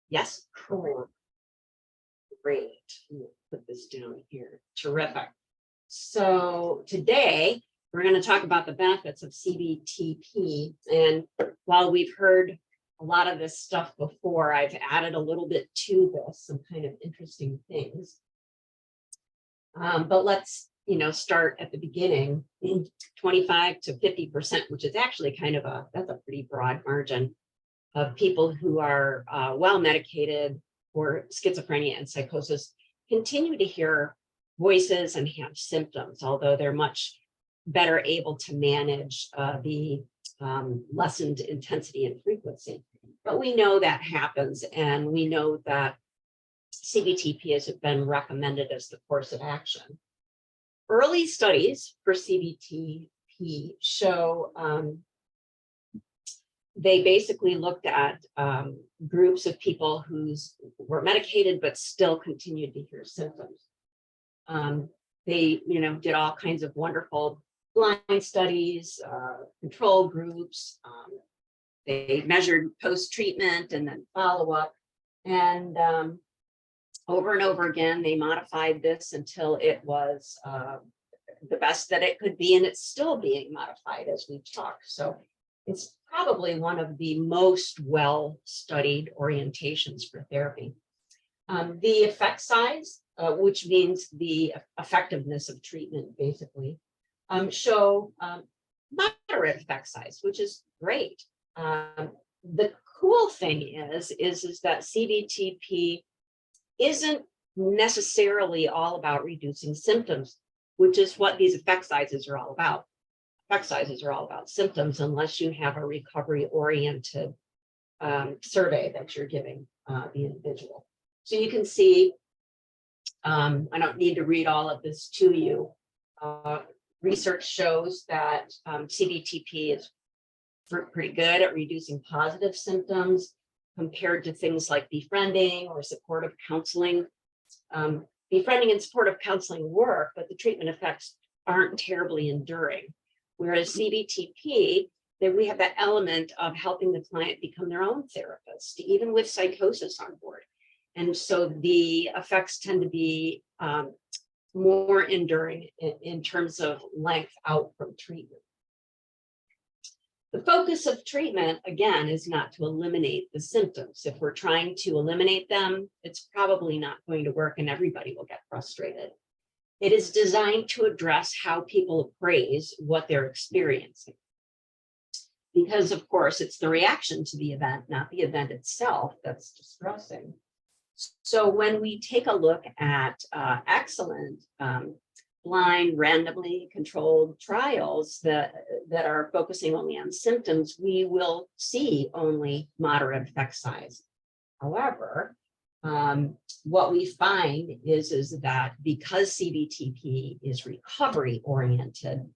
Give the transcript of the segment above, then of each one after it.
Yes? Cool. Great. Put this down here. Terrific. So today we're going to talk about the benefits of CBT-p. And while we've heard a lot of this stuff before, I've added a little bit to this, some kind of interesting things. But let's, start at the beginning. 25 to 50%, which is actually that's a pretty broad margin of people who are well medicated for schizophrenia and psychosis continue to hear voices and have symptoms, although they're much better able to manage the lessened intensity and frequency. But we know that happens, and we know that CBT-p has been recommended as the course of action. Early studies for CBT-p show they basically looked at groups of people who were medicated but still continued to hear symptoms. They, did all kinds of wonderful blind studies, control groups. They measured post-treatment and then follow-up. And over and over again, they modified this until it was the best that it could be, and it's still being modified as we talk. So it's probably one of the most well-studied orientations for therapy. The effect size, which means the effectiveness of treatment, basically, show moderate effect size, which is great. The cool thing is that CBT-p isn't necessarily all about reducing symptoms, which is what these effect sizes are all about. Effect sizes are all about symptoms, unless you have a recovery-oriented survey that you're giving the individual. So you can see, I don't need to read all of this to you. Research shows that CBT-p is pretty good at reducing positive symptoms compared to things like befriending or supportive counseling. Befriending and supportive counseling work, but the treatment effects aren't terribly enduring. Whereas CBT-p, that we have that element of helping the client become their own therapist, even with psychosis on board. And so the effects tend to be more enduring in terms of length out from treatment. The focus of treatment, again, is not to eliminate the symptoms. If we're trying to eliminate them, it's probably not going to work and everybody will get frustrated. It is designed to address how people appraise what they're experiencing. Because, of course, it's the reaction to the event, not the event itself, that's distressing. So when we take a look at excellent blind, randomly controlled trials that are focusing only on symptoms, we will see only moderate effect size. However, what we find is that because CBT-p is recovery oriented,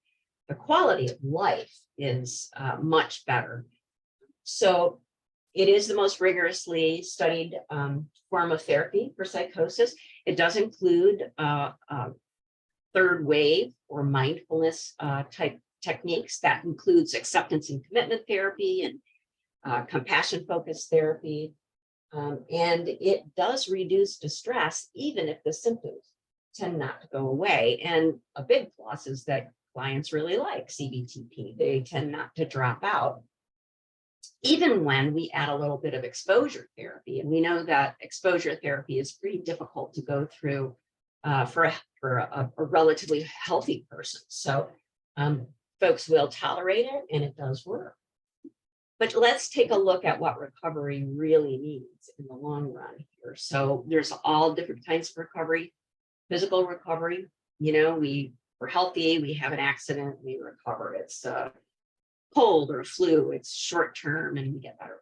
the quality of life is much better. So it is the most rigorously studied form of therapy for psychosis. It does include third wave or mindfulness type techniques. That includes acceptance and commitment therapy and compassion focused therapy. And it does reduce distress, even if the symptoms tend not to go away. And a big plus is that clients really like CBT-p. They tend not to drop out, even when we add a little bit of exposure therapy. And we know that exposure therapy is pretty difficult to go through for a relatively healthy person. So folks will tolerate it, and it does work. But let's take a look at what recovery really means in the long run here. So there's all different kinds of recovery. Physical recovery, we're healthy, we have an accident, we recover. It's a cold or a flu, it's short term, and we get better.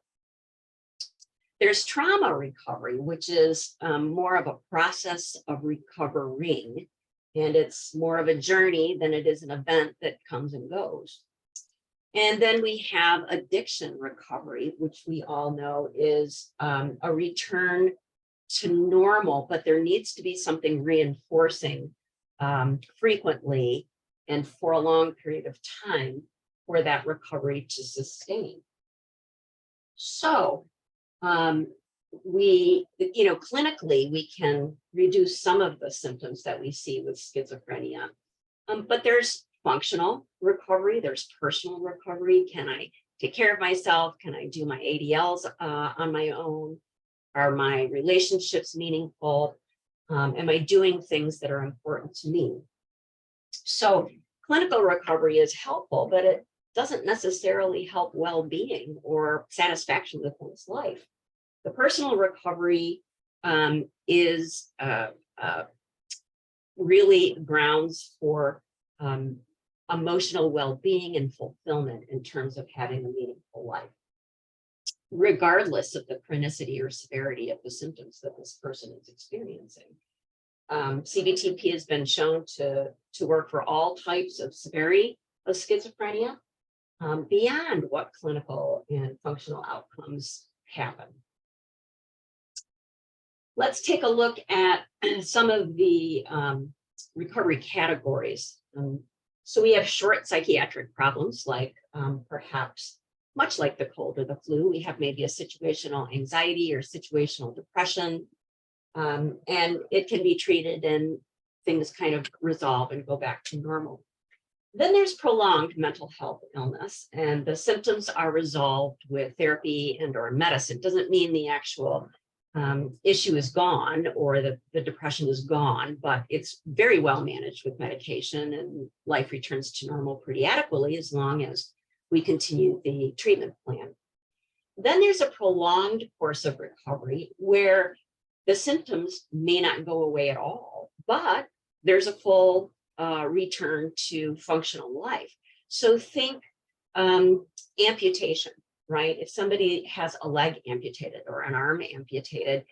There's trauma recovery, which is more of a process of recovering, and it's more of a journey than it is an event that comes and goes. And then we have addiction recovery, which we all know is a return to normal, but there needs to be something reinforcing frequently and for a long period of time for that recovery to sustain. So clinically, we can reduce some of the symptoms that we see with schizophrenia. But there's functional recovery, there's personal recovery. Can I take care of myself? Can I do my ADLs on my own? Are my relationships meaningful? Am I doing things that are important to me? So clinical recovery is helpful, but it doesn't necessarily help well-being or satisfaction with one's life. The personal recovery is really grounds for emotional well-being and fulfillment in terms of having a meaningful life, regardless of the chronicity or severity of the symptoms that this person is experiencing. CBT-p has been shown to work for all types of severity of schizophrenia, beyond what clinical and functional outcomes happen. Let's take a look at some of the recovery categories. So we have short psychiatric problems, like perhaps much like the cold or the flu, we have maybe a situational anxiety or situational depression, and it can be treated and things kind of resolve and go back to normal. Then there's prolonged mental health illness, and the symptoms are resolved with therapy and or medicine. Doesn't mean the actual issue is gone or the depression is gone, but it's very well managed with medication, and life returns to normal pretty adequately as long as we continue the treatment plan. Then there's a prolonged course of recovery where the symptoms may not go away at all, but there's a full return to functional life. So think amputation, right? If somebody has a leg amputated or an arm amputated,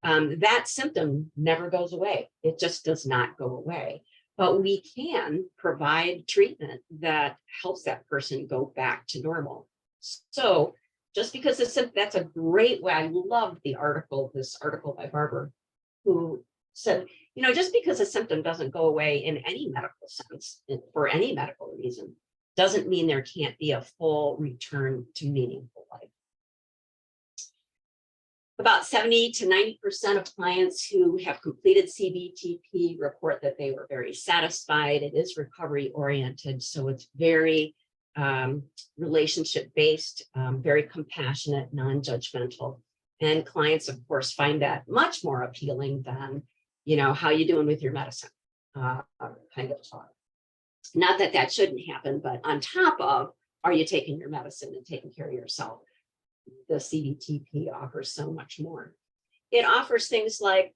that symptom never goes away. It just does not go away. But we can provide treatment that helps that person go back to normal. So just because that's a great way. I love this article by Barbara, who said, just because a symptom doesn't go away in any medical sense, for any medical reason, doesn't mean there can't be a full return to meaningful life. About 70 to 90% of clients who have completed CBT-p report that they were very satisfied. It is recovery oriented, so it's very relationship based, very compassionate, non-judgmental. And clients, of course, find that much more appealing than, how you doing with your medicine kind of talk. Not that that shouldn't happen, but on top of, are you taking your medicine and taking care of yourself? The CBT-p offers so much more. It offers things like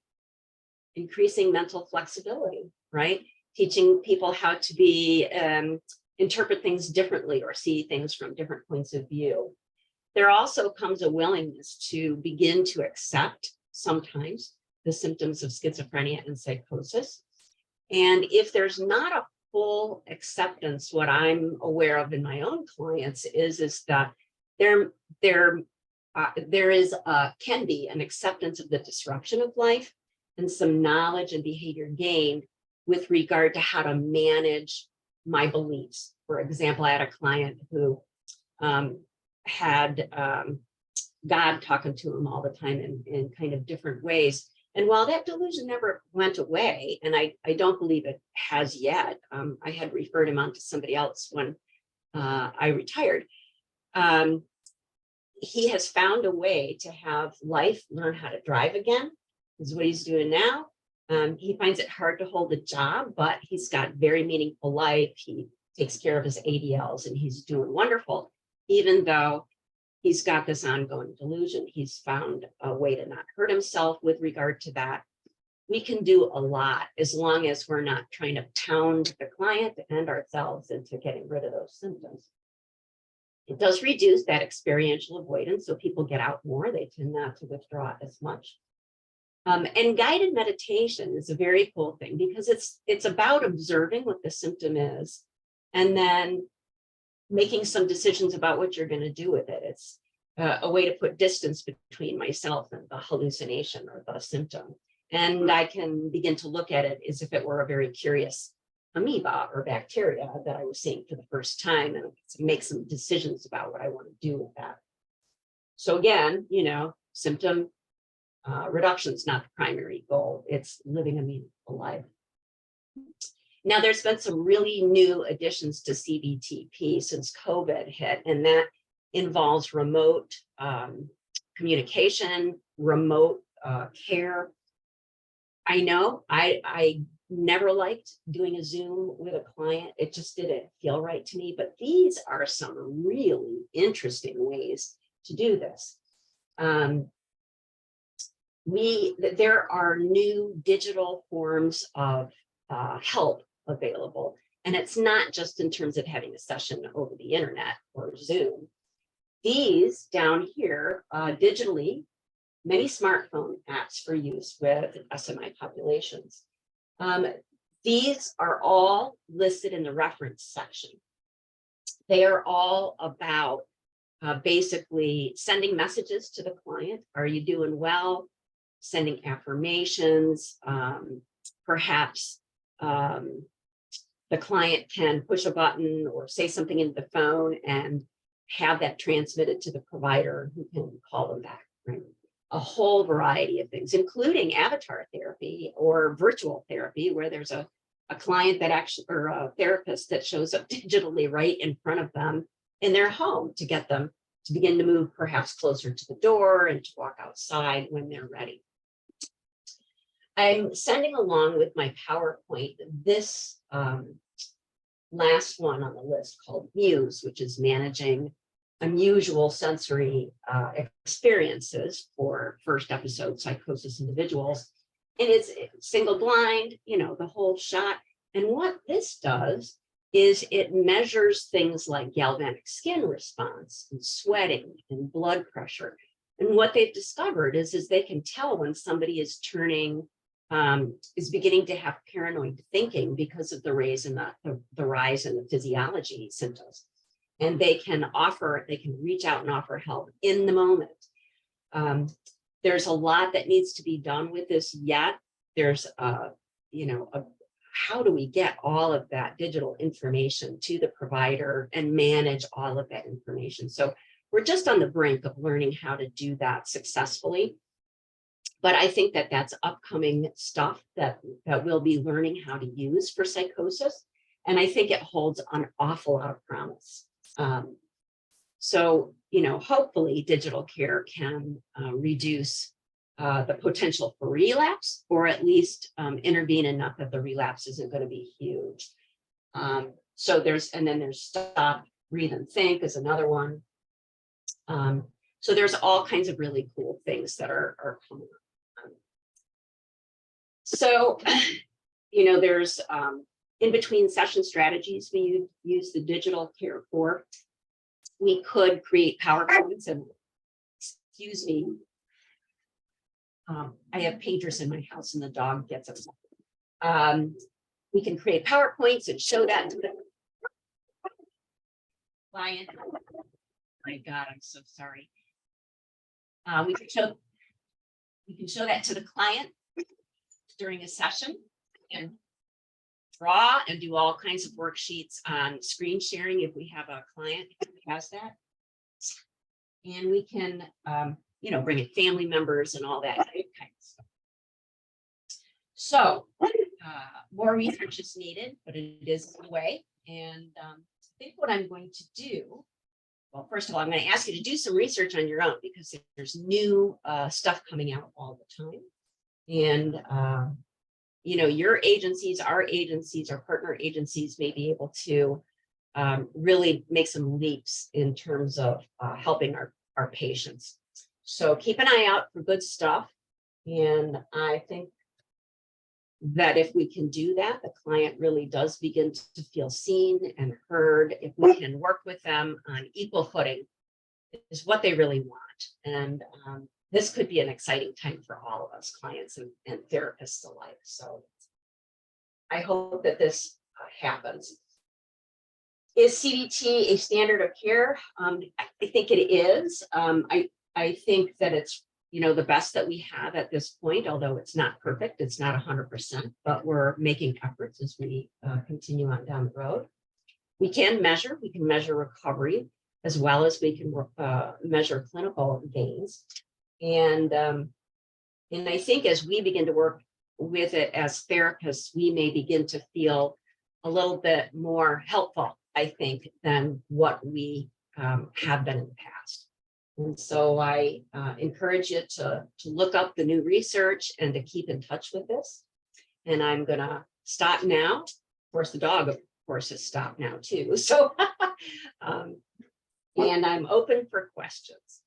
increasing mental flexibility, right? Teaching people how to be interpret things differently or see things from different points of view. There also comes a willingness to begin to accept sometimes the symptoms of schizophrenia and psychosis. And if there's not a full acceptance, what I'm aware of in my own clients is that there can be an acceptance of the disruption of life and some knowledge and behavior gained with regard to how to manage my beliefs. For example, I had a client who had God talking to him all the time in kind of different ways. And while that delusion never went away, and I don't believe it has yet, I had referred him on to somebody else when I retired. He has found a way to have life learn how to drive again, is what he's doing now. He finds it hard to hold a job, but he's got very meaningful life. He takes care of his ADLs and he's doing wonderful. Even though he's got this ongoing delusion, he's found a way to not hurt himself with regard to that. We can do a lot as long as we're not trying to pound the client and ourselves into getting rid of those symptoms. It does reduce that experiential avoidance, so people get out more. They tend not to withdraw as much. And guided meditation is a very cool thing because it's about observing what the symptom is and then making some decisions about what you're going to do with it. It's a way to put distance between myself and the hallucination or the symptom. And I can begin to look at it as if it were a very curious amoeba or bacteria that I was seeing for the first time, and make some decisions about what I want to do with that. So again, symptom reduction is not the primary goal. It's living a meaningful life. Now, there's been some really new additions to CBT-p since COVID hit, and that involves remote communication, remote care. I know I never liked doing a Zoom with a client. It just didn't feel right to me, but these are some really interesting ways to do this. There are new digital forms of help available, and it's not just in terms of having a session over the internet or Zoom. These down here, digitally, many smartphone apps for use with SMI populations. These are all listed in the reference section. They are all about basically sending messages to the client. Are you doing well? Sending affirmations. Perhaps the client can push a button or say something into the phone and have that transmitted to the provider who can call them back. Right? A whole variety of things, including avatar therapy or virtual therapy, where there's a client that actually, or a therapist that shows up digitally right in front of them in their home to get them to begin to move perhaps closer to the door and to walk outside when they're ready. I'm sending along with my PowerPoint this last one on the list called Muse, which is managing unusual sensory experiences for first episode psychosis individuals. And it's single blind, you know, the whole shot. And what this does is it measures things like galvanic skin response and sweating and blood pressure. And what they've discovered is they can tell when somebody is turning, is beginning to have paranoid thinking because of the rise in the physiology symptoms. And they can reach out and offer help in the moment. There's a lot that needs to be done with this yet. There's, how do we get all of that digital information to the provider and manage all of that information? So we're just on the brink of learning how to do that successfully. But I think that that's upcoming stuff that we'll be learning how to use for psychosis. And I think it holds an awful lot of promise. So, hopefully digital care can reduce the potential for relapse, or at least intervene enough that the relapse isn't going to be huge. So there's stop, breathe, and think is another one. So there's all kinds of really cool things that are coming up. So, there's in between session strategies we use the digital care for. We could create PowerPoints and, excuse me, I have pagers in my house and the dog gets upset. We can create PowerPoints and show that to the client. My God, I'm so sorry. We can show that to the client during a session and draw and do all kinds of worksheets on screen sharing if we have a client who has that. And we can, bring in family members and all that kind of stuff. So more research is needed, but it is the way. And I think what I'm going to do, well, first of all, I'm going to ask you to do some research on your own because there's new stuff coming out all the time. And your agencies, our partner agencies may be able to really make some leaps in terms of helping our patients. So keep an eye out for good stuff. And I think that if we can do that, the client really does begin to feel seen and heard. If we can work with them on equal footing, is what they really want. And this could be an exciting time for all of us, clients and therapists alike. So I hope that this happens. Is CBT a standard of care? I think it is. I think that it's, the best that we have at this point, although it's not perfect, it's not 100%, but we're making efforts as we continue on down the road. We can measure recovery as well as we can measure clinical gains. And And I think as we begin to work with it as therapists, we may begin to feel a little bit more helpful, I think, than what we have been in the past. And so I encourage you to look up the new research and to keep in touch with this. And I'm going to stop now. Of course, the dog, of course, has stopped now too. So, and I'm open for questions.